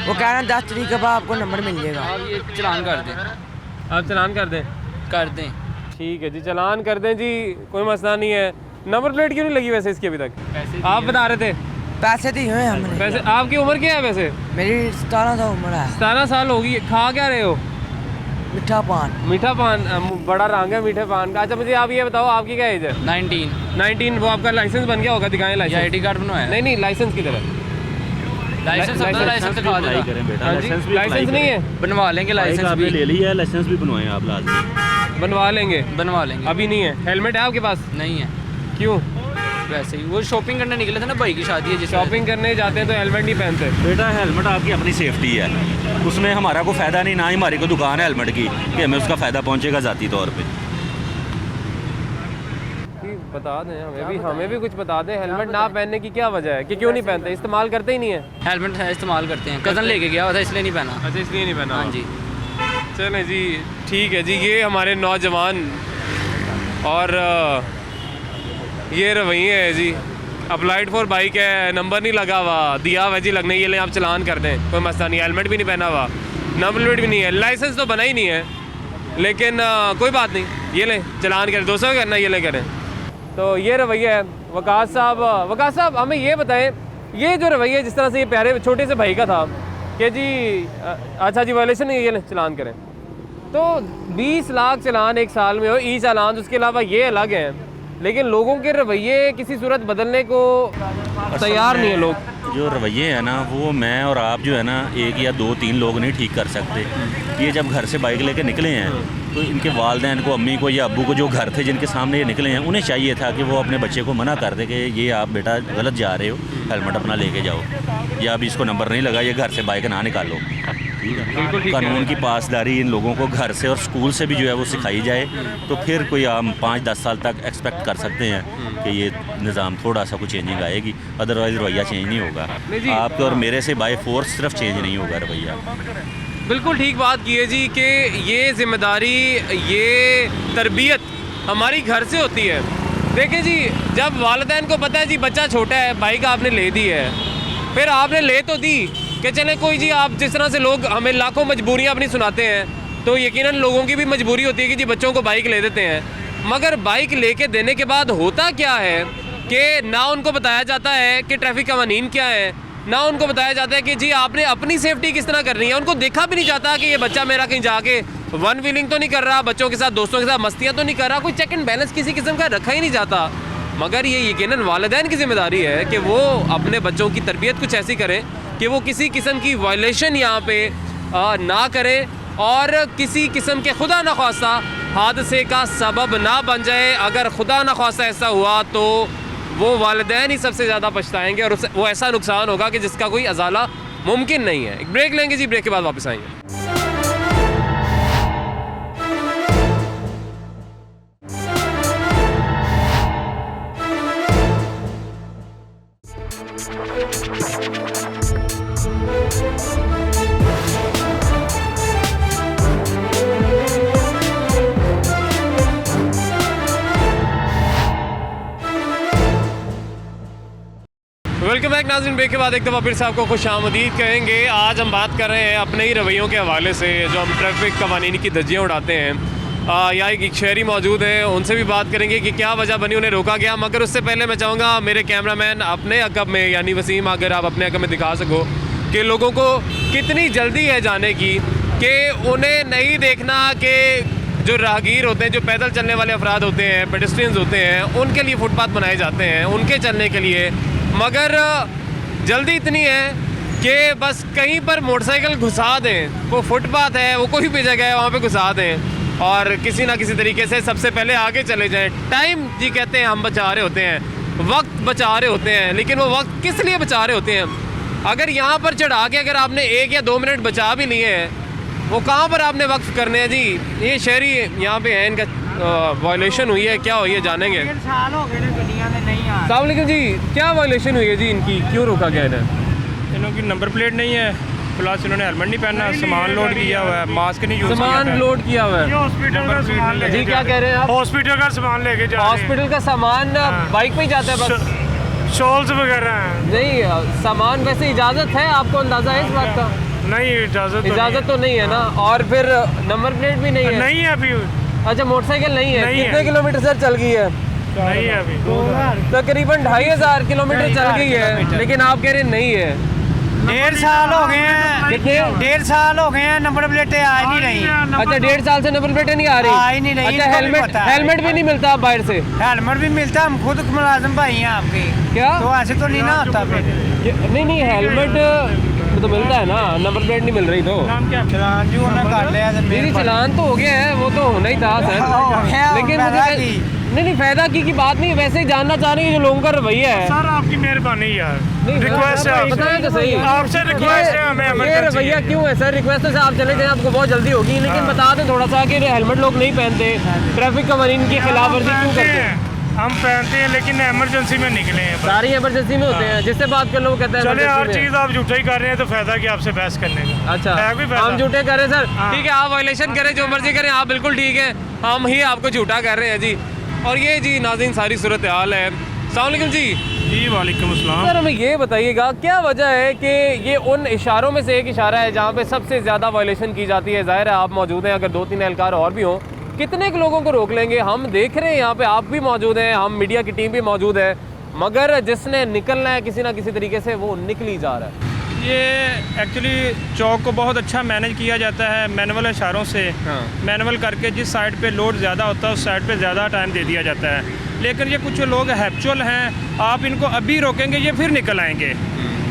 वो कह रहे हैं 10 तरीक के बाद आपको नंबर मिल जाएगा। आप ये चलान कर दें, आप चलान कर दें? कर दें। ठीक है जी, चलान कर दें जी, कोई मसला नहीं है। नंबर प्लेट क्यों नहीं लगी वैसे इसकी अभी तक? आप बता रहे थे पैसे दिए हुए हैं हमने। वैसे आपकी उम्र क्या है वैसे? मेरी 17 साल उम्र है। 17 साल होगी। खा क्या रहे हो? मीठा पान। मीठा पान, बड़ा रंग है मीठे पान का। अच्छा मुझे आप ये बताओ, आपकी क्या एज है? 19। वो आपका लाइसेंस बन गया होगा, दिखाएं लाइसेंस। आईडी कार्ड बनवाया? नहीं नहीं, लाइसेंस की तरह। लाइसेंस अपना लाइसेंस दिखा देना। करें बेटा, हाँ जी, लाइसेंस नहीं है? बनवा लेंगे लाइसेंस आपने भी। ले लिया है, लाइसेंस भी बनवाएं आप लाजमी। बनवा लेंगे? बनवा लेंगे। अभी नहीं है। हेलमेट है आपके पास? नहीं है, क्यों? वैसे ही वो शॉपिंग करने निकले थे ना, भाई की शादी है, जिस शॉपिंग करने जाते हैं तो हेलमेट नहीं पहनते। बेटा हेलमेट आपकी अपनी सेफ्टी है, उसमें हमारा कोई फ़ायदा नहीं, ना ही हमारी कोई दुकान है हेलमेट की कि हमें उसका फ़ायदा पहुंचेगा ज़ाती तौर पे। बता दें हमें भी कुछ बता दें, हेलमेट ना पहनने की क्या वजह है, कि क्यों नहीं पहनते? इस्तेमाल करते ही नहीं है? हेलमेट इस्तेमाल करते हैं, कज़न लेके गया हुआ था इसलिए नहीं पहना। अच्छा, इसलिए नहीं पहना? हाँ जी। चलें जी, ठीक है जी। ये हमारे नौजवान और ये रवैये है जी। अप्लाइड फॉर बाइक है, नंबर नहीं लगा हुआ, दिया हुआ जी लगने, ये लें आप चलान कर दें, कोई मसला नहीं। हेलमेट भी नहीं पहना हुआ, नंबर प्लेट भी नहीं है, लाइसेंस तो बना ही नहीं है, लेकिन कोई बात नहीं, ये लें चलान करें, 200 करना, ये लें करें। तो ये रवैया है। वकास साहब हमें ये बताएं, ये जो रवैया जिस तरह से ये प्यारे छोटे से भाई का था कि जी अच्छा जी वायलेशन नहीं, ये लें चलान करें, तो 20 लाख चलान एक साल में हो, ई चालान, उसके अलावा ये अलग हैं, लेकिन लोगों के रवैये किसी सूरत बदलने को तैयार नहीं है लोग। जो रवैये हैं ना, वो मैं और आप जो है ना, 1 या 2-3 लोग नहीं ठीक कर सकते। ये जब घर से बाइक लेके निकले हैं तो इनके वालिदैन को, अम्मी को या अब्बू को जो घर थे जिनके सामने ये निकले हैं, उन्हें चाहिए था कि वो अपने बच्चे को मना कर दे कि ये आप बेटा गलत जा रहे हो, हेलमेट अपना लेके जाओ, या अभी इसको नंबर नहीं लगा, ये घर से बाइक ना निकालो, ठीक है। कानून की पासदारी इन लोगों को घर से और स्कूल से भी जो है वो सिखाई जाए, तो फिर कोई हम 5-10 साल तक एक्सपेक्ट कर सकते हैं कि ये निज़ाम थोड़ा सा कुछ चेंजिंग आएगी, अदरवाइज़ रवैया चेंज नहीं होगा। आपके और मेरे से बाय फोर्स सिर्फ चेंज नहीं होगा रवैया। बिल्कुल ठीक बात की है जी कि ये ज़िम्मेदारी, ये तरबियत हमारी घर से होती है। देखें जी, जब वालिदैन को पता है जी बच्चा छोटा है, बाइक आपने ले दी है, फिर आपने ले तो दी कि चलें कोई जी, आप जिस तरह से लोग हमें लाखों मजबूरियाँ अपनी सुनाते हैं, तो यकीनन लोगों की भी मजबूरी होती है कि जी बच्चों को बाइक ले देते हैं, मगर बाइक लेके देने के बाद होता क्या है कि ना उनको बताया जाता है कि ट्रैफिक कवानीन क्या है, ना उनको बताया जाता है कि जी आपने अपनी सेफ्टी किस तरह करनी है। उनको देखा भी नहीं जाता कि ये बच्चा मेरा कहीं जाके वन व्हीलिंग तो नहीं कर रहा, बच्चों के साथ, दोस्तों के साथ मस्तियाँ तो नहीं कर रहा, कोई चेक एंड बैलेंस किसी किस्म का रखा ही नहीं जाता। मगर ये यकीनन वालिदैन की ज़िम्मेदारी है कि वो अपने बच्चों की तरबियत कुछ ऐसी करें कि वो किसी किस्म की वायलेशन यहाँ पे ना करें और किसी किस्म के खुदा न ख्वास्ता हादसे का सबब ना बन जाए। अगर खुदा न ख्वास्ता ऐसा हुआ तो वो वालिदैन ही सबसे ज़्यादा पछताएंगे और वो ऐसा नुकसान होगा कि जिसका कोई अजाला मुमकिन नहीं है। एक ब्रेक लेंगे जी, ब्रेक के बाद वापस आएंगे। नाज़रीन, ब्रेक के बाद एक दफ़ा फिर से आपको खुश आमदीद कहेंगे। आज हम बात कर रहे हैं अपने ही रवैयों के हवाले से, जो हम ट्रैफिक कवानीन की धज्जियाँ उड़ाते हैं। यहाँ एक शहरी मौजूद हैं, उनसे भी बात करेंगे कि क्या वजह बनी उन्हें रोका गया। मगर उससे पहले मैं चाहूँगा मेरे कैमरामैन अपने अकब में, यानी वसीम, अगर आप अपने अकब में दिखा सको कि लोगों को कितनी जल्दी है जाने की, कि उन्हें नहीं देखना कि जो राहगीर होते हैं, जो पैदल चलने वाले अफराद होते हैं, पेडेस्ट्रियंस होते हैं, उनके लिए फुटपाथ बनाए जाते हैं उनके चलने के लिए। मगर जल्दी इतनी है कि बस कहीं पर मोटरसाइकिल घुसा दें, वो फुटपाथ है, वो कोई भी जगह है, वहाँ पे घुसा दें और किसी ना किसी तरीके से सबसे पहले आगे चले जाएं। टाइम जी कहते हैं हम बचा रहे होते हैं, वक्त बचा रहे होते हैं, लेकिन वो वक्त किस लिए बचा रहे होते हैं? अगर यहाँ पर चढ़ा के अगर आपने 1 या 2 मिनट बचा भी लिए हैं, वो कहाँ पर आपने वक्फ करने हैं जी? ये शहरी यहाँ पे है, इनका वायलेशन हुई है, क्या हुई है जानेंगे। साल हो गए दुनिया में नहीं आ अस्सलाम वालेकुम जी, क्या वायलेशन हुई है जी इनकी, क्यों रोका गया इन्हें? इनकी नंबर प्लेट नहीं है, प्लस इन्होंने हेलमेट नहीं पहना, सामान लोड किया हुआ है, मास्क नहीं यूज़ किया सामान लोड किया हुआ है हॉस्पिटल का सामान जी, क्या कह रहे हैं आप? हॉस्पिटल का सामान लेके जा रहे हैं। हॉस्पिटल का सामान बाइक पे ही जाता है बस? शॉल्स वगैरह हैं। नहीं, सामान वैसे इजाज़त है, आपको अंदाज़ा है इस बात का? नहीं, इजाज़त तो नहीं है ना। और फिर नंबर प्लेट भी नहीं है? नहीं है अभी। अच्छा, मोटरसाइकिल नहीं है। नहीं है। कितने किलोमीटर सर चल गई है? नहीं है अभी। तकरीबन 2500 किलोमीटर चल गई है, लेकिन आप कह रहे नहीं है। 1.5 साल हो गए हैं, कितने? 1.5 साल हो गए हैं, नंबर प्लेटें आ ही नहीं रही। अच्छा, 1.5 साल से नंबर प्लेटें नहीं आ रही? आ ही नहीं रही। अच्छा, इनको भी हेलमेट पता है। हेलमेट भी नहीं मिलता बाहर से? हेलमेट भी मिलता, हम खुद मुलाजिम भाई हैं आपके, क्या? तो ऐसे तो नहीं ना होता फिर। नहीं, हेलमेट तो मिलता है ना, नंबर प्लेट नहीं मिल रही तो। चलान जी उन्होंने कर लिया है, मेरी चलान तो हो गया है, वो तो होना ही था सर। लेकिन मुझे नहीं फ़ायदा की बात नहीं, वैसे ही जानना चाह रही है जो लोगों का रवैया है। सर आपकी मेहरबानी यार, नहीं, रिक्वेस्ट है बताएं तो सही, आपसे रिक्वेस्ट है, हमें ये इमरजेंसी रवैया है। क्यों है सर? रिक्वेस्ट से आप चले जाएं, आपको बहुत जल्दी होगी, लेकिन बता दें थोड़ा सा कि हेलमेट लोग नहीं पहनते, ट्रैफिक कवानीन की खिलाफ वर्जी क्यों करते हैं? हम पहनते हैं लेकिन इमरजेंसी में निकले हैं। सारी इमरजेंसी में होते हैं, जिससे बात कर लो वो कहते हैं चले, हर emergency में। चीज़ आप झूठा ही कर रहे हैं तो फायदा क्या आपसे बहस करने का? अच्छा, है कोई फायदा? हम झूठे करें सर? हाँ। ठीक है, आप वायलेशन करें, जो मर्जी करें, आप बिल्कुल ठीक है, हम ही आपको झूठा कर रहे हैं जी। और ये जी नाज़रीन सारी सूरत हाल है। अस्सलाम वालेकुम जी। जी वालेकुम अस्सलाम। सर हमें ये बताइएगा क्या वजह है कि ये उन इशारों में से एक इशारा है जहाँ पे सबसे ज़्यादा वायलेशन की जाती है? ज़ाहिर है आप मौजूद हैं, अगर 2-3 एहलकार और भी हों, कितने के लोगों को रोक लेंगे? हम देख रहे हैं यहाँ पे, आप भी मौजूद हैं, हम मीडिया की टीम भी मौजूद है, मगर जिसने निकलना है किसी ना किसी तरीके से वो निकल ही जा रहा है। ये एक्चुअली चौक को बहुत अच्छा मैनेज किया जाता है मैनुअल इशारों से। मैनुअल करके जिस साइड पे लोड ज़्यादा होता है उस साइड पे ज़्यादा टाइम दे दिया जाता है। लेकिन ये कुछ लोग हैप्चुअल हैं, आप इनको अभी रोकेंगे ये फिर निकल आएंगे।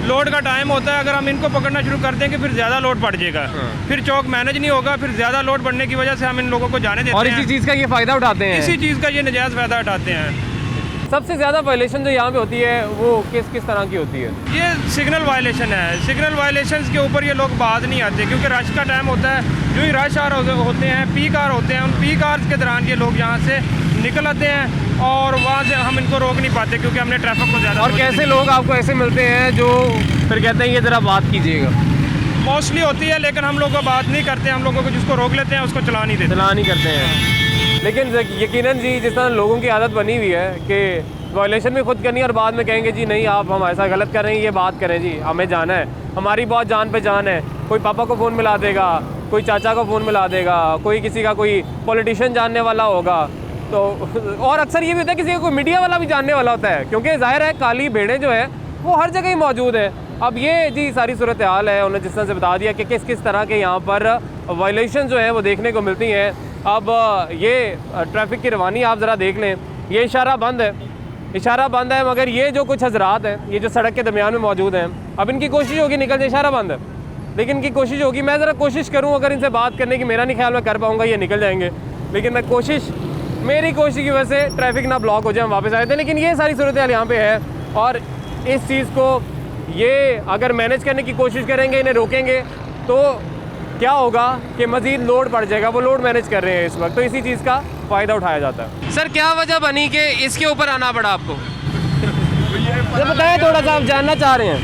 लोड का टाइम होता है, अगर हम इनको पकड़ना शुरू कर देंगे फिर ज़्यादा लोड बढ़ जाएगा, फिर चौक मैनेज नहीं होगा, फिर ज़्यादा लोड बढ़ने की वजह से हम इन लोगों को जाने देते हैं। और इसी चीज़ का ये फ़ायदा उठाते हैं, इसी चीज़ का ये नजायज़ फ़ायदा उठाते हैं। सबसे ज़्यादा वायलेशन जो यहाँ पे होती है वो किस किस तरह की होती है? ये सिग्नल वायलेशन है। सिग्नल वायलेशन के ऊपर ये लोग बात नहीं आते, क्योंकि रश का टाइम होता है, जो ही रश आर होते हैं, पीक आर होते हैं, उन पीक आर्स के दौरान ये लोग यहाँ से निकल आते हैं और वहाँ से हम इनको रोक नहीं पाते क्योंकि हमने ट्रैफिक को ज़्यादा। और कैसे लोग आपको ऐसे मिलते हैं जो फिर कहते हैं ये ज़रा बात कीजिएगा? मोस्टली होती है, लेकिन हम लोग को बात नहीं करते, हम लोगों को जिसको रोक लेते हैं उसको चला नहीं देते। चला नहीं करते हैं। लेकिन यकीनन जी जिस तरह लोगों की आदत बनी हुई है कि वायलेशन भी खुद करनी है और बाद में कहेंगे जी नहीं आप हमारे साथ गलत कर रहे हैं, ये बात करें जी, हमें जाना है, हमारी बहुत जान पे जान है। कोई पापा को फ़ोन मिला देगा, कोई चाचा को फ़ोन मिला देगा, कोई किसी का कोई पॉलिटिशियन जानने वाला होगा, तो और अक्सर ये भी होता है किसी का कोई मीडिया वाला भी जानने वाला होता है, क्योंकि ज़ाहिर है काली भेड़ें जो है वो हर जगह ही मौजूद है। अब ये जी सारी सूरत हाल है, उन्होंने जिस तरह से बता दिया कि किस किस तरह के यहाँ पर वायलेशन जो है वो देखने को मिलती हैं। अब ये ट्रैफिक की रवानी आप ज़रा देख लें, ये इशारा बंद है, इशारा बंद है, मगर ये जो कुछ हजरात हैं ये जो सड़क के दरमियान में मौजूद हैं, अब इनकी कोशिश होगी निकल जाए, इशारा बंद है, लेकिन इनकी कोशिश होगी, मैं ज़रा कोशिश करूँ अगर इनसे बात करने की, मेरा नहीं ख्याल मैं कर पाऊँगा, ये निकल जाएंगे, लेकिन मैं मेरी कोशिश की वजह से ट्रैफिक ना ब्लॉक हो जाए, हम वापस आए थे। लेकिन ये सारी सूरत हाल यहाँ पे है और इस चीज़ को ये अगर मैनेज करने की कोशिश करेंगे, इन्हें रोकेंगे तो क्या होगा कि मज़ीद लोड बढ़ जाएगा। वो लोड मैनेज कर रहे हैं इस वक्त, तो इसी चीज़ का फ़ायदा उठाया जाता है। सर क्या वजह बनी कि इसके ऊपर आना पड़ा आपको? तो बताएं, थोड़ा सा आप जानना चाह रहे हैं।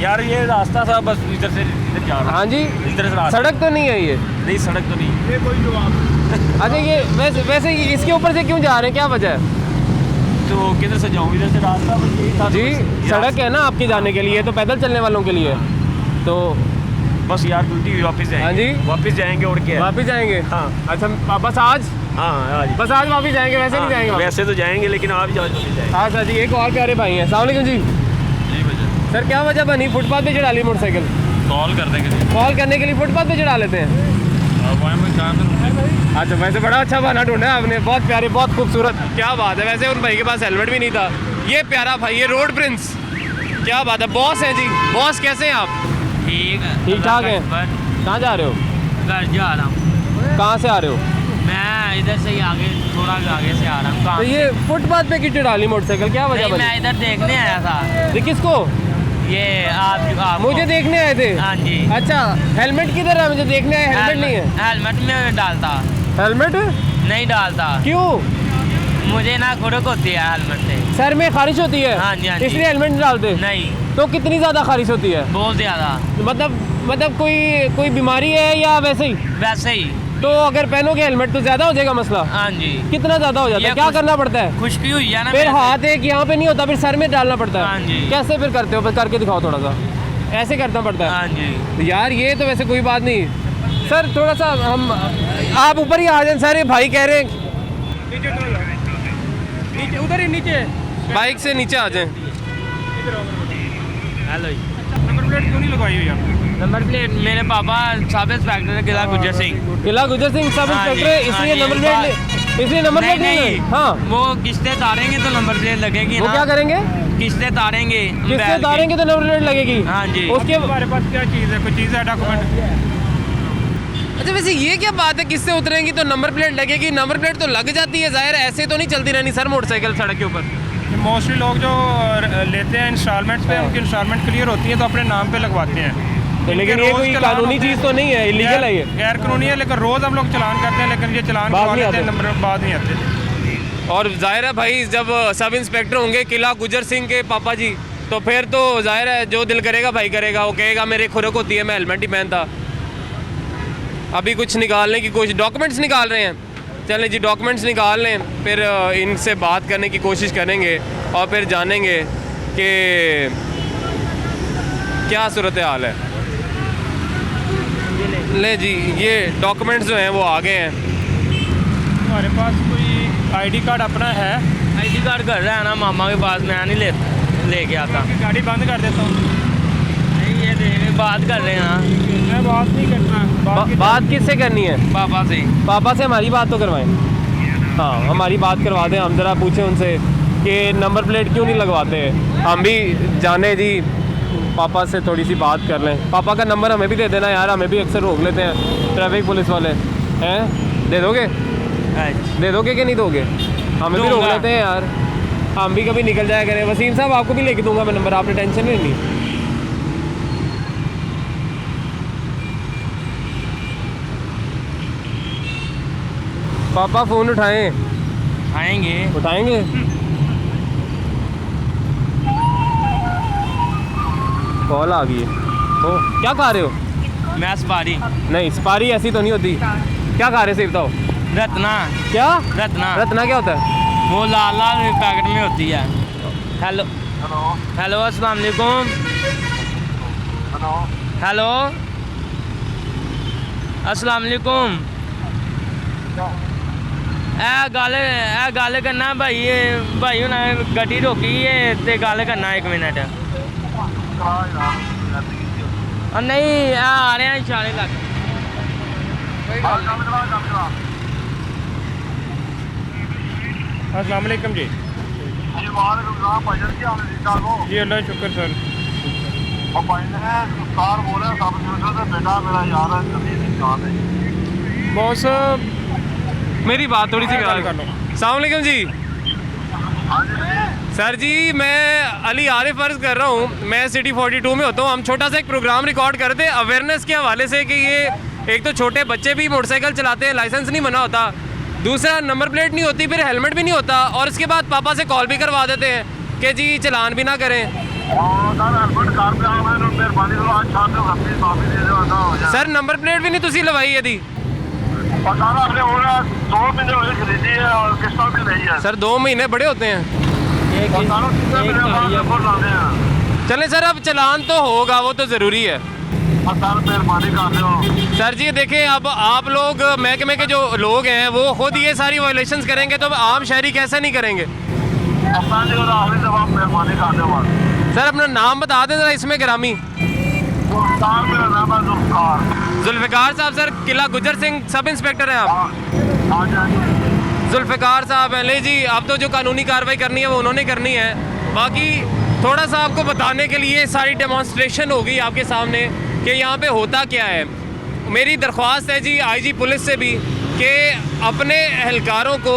यार ये रास्ता था, बस इधर से इधर जा रहा। हाँ जी, इधर से रास्ता सड़क तो नहीं है ये? नहीं, सड़क तो नहीं। ये कोई जवाब। अच्छा, ये वैसे इसके ऊपर से क्यों जा रहे हैं, क्या वजह है? तो किधर से जाऊँ, इधर से रास्ता बस यही था। जी सड़क है ना आपकी जाने के लिए, तो पैदल चलने वालों के लिए तो बस यार ड्यूटी वापस जाएंगे। हाँ जी, वापस जाएंगे और क्या है? वापस जाएंगे। हाँ। अच्छा बस आज? हाँ आज बस आज वापस जाएंगे, वैसे नहीं जाएंगे वापस? वैसे तो जाएंगे लेकिन आप जाओ जाएंगे। अच्छा जी, एक और प्यारे भाई हैं। अस्सलाम वालेकुम जी। जी भैया, सर क्या वजह बनी फुटपाथ पे चढ़ा ली मोटरसाइकिल? कॉल करने के लिए। कॉल करने के लिए फुटपाथ पे चढ़ा लेते हैं? अच्छा, वैसे बड़ा अच्छा बहाना ढूंढा आपने, बहुत प्यारे, बहुत खूबसूरत, क्या बात है। वैसे उन भाई के पास हेलमेट भी नहीं था। ये प्यारा भाई, ये रोड प्रिंस, क्या बात है। बॉस है जी, बॉस कैसे हैं आप? ठीक है, ठीक ठाक हैं। कहाँ जा रहे हो? घर जा रहा हूँ कहाँ से आ रहे हो? मैं, इधर से ही आगे, थोड़ा आगे से आ रहा हूँ। तो ये फुटपाथ पे क्यों चढ़ा ली मोटरसाइकिल, क्या वजह बनी? मैं इधर देखने आया था। ये किसको? ये आप मुझे देखने आए थे? हाँ जी। अच्छा, हेलमेट किधर है? मुझे देखने आए, हेलमेट नहीं है। हेलमेट में डालता हेलमेट नहीं डालता, क्यों? मुझे ना खुरक होती है हेलमेट से। सर में खारिश होती है? हाँ जी, हाँ जी। इसलिए हेलमेट नहीं डालते? नहीं, तो कितनी ज़्यादा खारिश होती है? बहुत ज़्यादा। मतलब कोई बीमारी है या वैसे ही? वैसे ही। तो अगर पहनोगे हेलमेट तो ज़्यादा हो जाएगा मसला? हाँ जी। कितना ज़्यादा हो जाता है? क्या करना पड़ता है? खुश्की हुई है ना फिर मेरे से। हाथ एक यहाँ पे नहीं होता, फिर सर में डालना पड़ता है। हाँ जी। कैसे फिर करते हो? फिर करके दिखाओ थोड़ा सा। ऐसे करना पड़ता है? हाँ जी। यार ये तो वैसे कोई बात नहीं सर, थोड़ा सा हम, आप ऊपर ही आ जाए सर। ये भाई कह रहे हैं नीचे, उधर ही नीचे, बाइक से नीचे आ जाएं। हेलो जी। नंबर प्लेट क्यों नहीं लगवाई हुई आपने? नंबर प्लेट मेरे पापा सब इंस्पेक्टर है किला गुजर सिंह। किला गुजर सिंह सब हाँ जी, इंस्पेक्टर है, हाँ इसलिए जी, नंबर प्लेट, इसलिए नंबर प्लेट नहीं है। हाँ, वो किस्तें तारेंगे तो नंबर प्लेट लगेगी वो ना। क्या करेंगे? किस्तें तारेंगे, किससे तारेंगे तो नंबर प्लेट लगेगी? हाँ जी। उसके हमारे पास क्या चीज़ है, कोई चीज़ है डॉक्यूमेंट? अच्छा, वैसे ये क्या बात है, किससे उतरेंगी तो नंबर प्लेट लगेगी? नंबर प्लेट तो लग जाती है, जाहिर है, ऐसे तो नहीं चलती रहनी सर मोटरसाइकिल सड़क के ऊपर। मोस्टली लोग जो लेते हैं इंस्टॉलमेंट्स पे, उनकी इंस्टॉलमेंट क्लियर होती है तो अपने नाम पे लगवाते हैं। तो लेकिन ये कोई कानूनी चीज़ तो नहीं है, इलीगल है ये? गैर कानूनी है, लेकिन रोज़ हम लोग चलान करते हैं, लेकिन ये चलान बाद करवा नहीं लेते हैं, आते। नंबर बाद नहीं आते। और जाहिर है भाई, जब सब इंस्पेक्टर होंगे किला गुजर सिंह के पापा जी, तो फिर तो जाहिर है जो दिल करेगा भाई करेगा। वो कहेगा मेरे खुरक होती है, मैं हेलमेट ही पहनता। अभी कुछ निकालने की कोशिश, डॉक्यूमेंट्स निकाल रहे हैं। चलें जी, डॉक्यूमेंट्स निकाल लें, फिर इनसे बात करने की कोशिश करेंगे और फिर जानेंगे कि क्या सूरत हाल है। ले जी, ये डॉक्यूमेंट्स जो हैं वो आ गए हैं। हमारे पास कोई आईडी कार्ड अपना है? आईडी कार्ड घर रहा है ना मामा के पास, मैं नहीं लेके आता। गाड़ी बंद कर देता हूँ। नहीं, ये देख बात कर रहे हैं ना। मैं बात नहीं करना। बात किससे करनी है? पापा से। पापा से हमारी बात तो करवाएं। हाँ, हमारी बात करवा दें। हम ज़रा पूछें उनसे कि नंबर प्लेट क्यों नहीं लगवाते। हम भी जाने जी, पापा से थोड़ी सी बात कर लें। पापा का नंबर हमें भी दे देना यार, हमें भी अक्सर रोक लेते हैं ट्रैफिक पुलिस वाले। हैं, दे दोगे? दे दोगे कि नहीं दोगे? हमें भी रोक लेते हैं यार, हम भी कभी निकल जाया करें। वसीम साहब, आपको भी लेके दूंगा मैं नंबर, आपने टेंशन नहीं लेनी। पापा फ़ोन उठाएं। आएंगे। उठाएंगे? कॉल आ गई है। ओ, क्या खा रहे हो? मैं सुपारी। नहीं, सुपारी ऐसी तो नहीं होती। क्या खा रहे से बताओ? रत्ना। क्या? रत्ना। रत्ना क्या होता है? वो लाल लाल पैकेट में होती है। हेलो हेलो, अस्सलाम वालेकुम। हेलो, अस्सलाम वालेकुम। ए गल करना भाई, भाई उन्हें गड्डी रोकी है ते गल करना 1 मिनट। नहीं, आ रहे हैं इशारे लग। अस्सलाम वालेकुम जी। जी अल्लाह शुक्र सर। बॉस, मेरी बात थोड़ी सी कर लो। अस्सलाम वालेकुम जी। सर जी, मैं अली आरिफ अर्ज़ कर रहा हूँ, मैं सिटी 42 में होता हूँ। हम छोटा सा एक प्रोग्राम रिकॉर्ड करते हैं अवेयरनेस के हवाले से कि ये एक तो छोटे बच्चे भी मोटरसाइकिल चलाते हैं, लाइसेंस नहीं बना होता, दूसरा नंबर प्लेट नहीं होती, फिर हेलमेट भी नहीं होता, और इसके बाद पापा से कॉल भी करवा देते हैं कि जी चलान भी ना करें। सर नंबर प्लेट भी नहीं तुसी लवाई यदि? सर 2 महीने बड़े होते हैं। चले सर, अब चलान तो होगा, वो तो ज़रूरी है सर जी। देखें, अब आप लोग महकमे के जो लोग हैं वो खुद ये सारी वायलेशंस करेंगे तो अब आम शहरी कैसे नहीं करेंगे? सर अपना नाम बता दें ज़रा इसमें ग्रामी। जुल्फ़िकार साहब, सर किला गुजर सिंह सब इंस्पेक्टर हैं आप? जुल्फ़िकार साहब हैं, ले जी, अब तो जो कानूनी कार्रवाई करनी है वो उन्होंने करनी है। बाकी थोड़ा सा आपको बताने के लिए सारी डेमॉन्स्ट्रेशन होगी आपके सामने कि यहाँ पे होता क्या है। मेरी दरख्वास्त है जी आईजी पुलिस से भी कि अपने एहलकारों को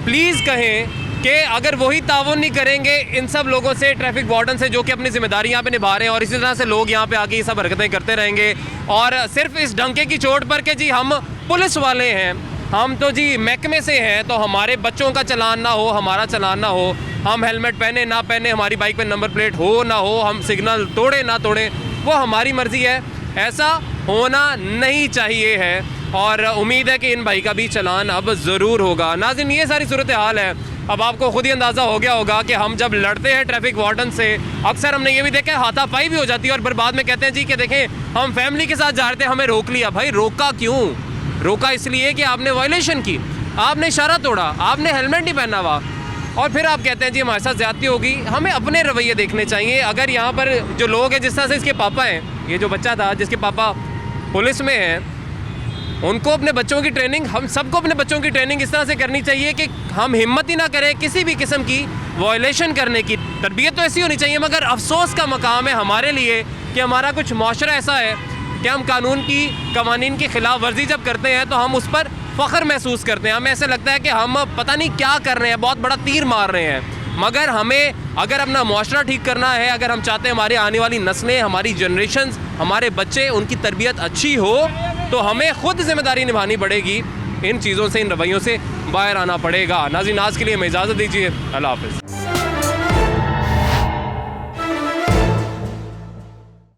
प्लीज़ कहें कि अगर वही ताउन नहीं करेंगे इन सब लोगों से, ट्रैफिक वार्डन से, जो कि अपनी ज़िम्मेदारी यहाँ पे निभा रहे हैं, और इसी तरह से लोग यहाँ पे आके ये सब हरकतें करते रहेंगे, और सिर्फ इस डंके की चोट पर कि जी हम पुलिस वाले हैं, हम तो जी महकमे से हैं, तो हमारे बच्चों का चलान ना हो, हमारा चलान ना हो, हम हेलमेट पहने ना पहने, हमारी बाइक पे नंबर प्लेट हो ना हो, हम सिग्नल तोड़े ना तोड़े, वो हमारी मर्ज़ी है। ऐसा होना नहीं चाहिए है, और उम्मीद है कि इन भाई का भी चलान अब ज़रूर होगा। नाज़रीन, ये सारी सूरत हाल है। अब आपको खुद ही अंदाज़ा हो गया होगा कि हम जब लड़ते हैं ट्रैफिक वार्डन से, अक्सर हमने ये भी देखा है हाथापाई भी हो जाती है, और फिर बाद में कहते हैं जी कि देखें हम फैमिली के साथ जा रहे थे, हमें रोक लिया। भाई रोका क्यों? रोका इसलिए कि आपने वायलेशन की, आपने इशारा तोड़ा, आपने हेलमेट नहीं पहना हुआ, और फिर आप कहते हैं जी हमारे साथ ज़्यादती होगी। हमें अपने रवैये देखने चाहिए। अगर यहाँ पर जो लोग हैं, जिस तरह से इसके पापा हैं, ये जो बच्चा था जिसके पापा पुलिस में हैं, उनको अपने बच्चों की ट्रेनिंग, हम सबको अपने बच्चों की ट्रेनिंग इस तरह से करनी चाहिए कि हम हिम्मत ही ना करें किसी भी किस्म की वायलेशन करने की। तरबियत तो ऐसी होनी चाहिए, मगर अफसोस का मकाम है हमारे लिए कि हमारा कुछ माशरा ऐसा है कि हम कानून की, कवानीन की खिलाफ वर्जी जब करते हैं तो हम उस पर फ़ख्र महसूस करते हैं। हमें ऐसे लगता है कि हम पता नहीं क्या कर रहे हैं, बहुत बड़ा तीर मार रहे हैं। मगर हमें अगर अपना माशरा ठीक करना है, अगर हम चाहते हैं हमारे आने वाली नस्लें, हमारी जनरेशन्स, हमारे बच्चे, उनकी तरबियत अच्छी हो, तो हमें ख़ुद ज़िम्मेदारी निभानी पड़ेगी। इन चीज़ों से, इन रवैयों से बाहर आना पड़ेगा। नाज़रीन, आज के लिए हमें इजाज़त दीजिए। अल्लाह हाफ़िज़।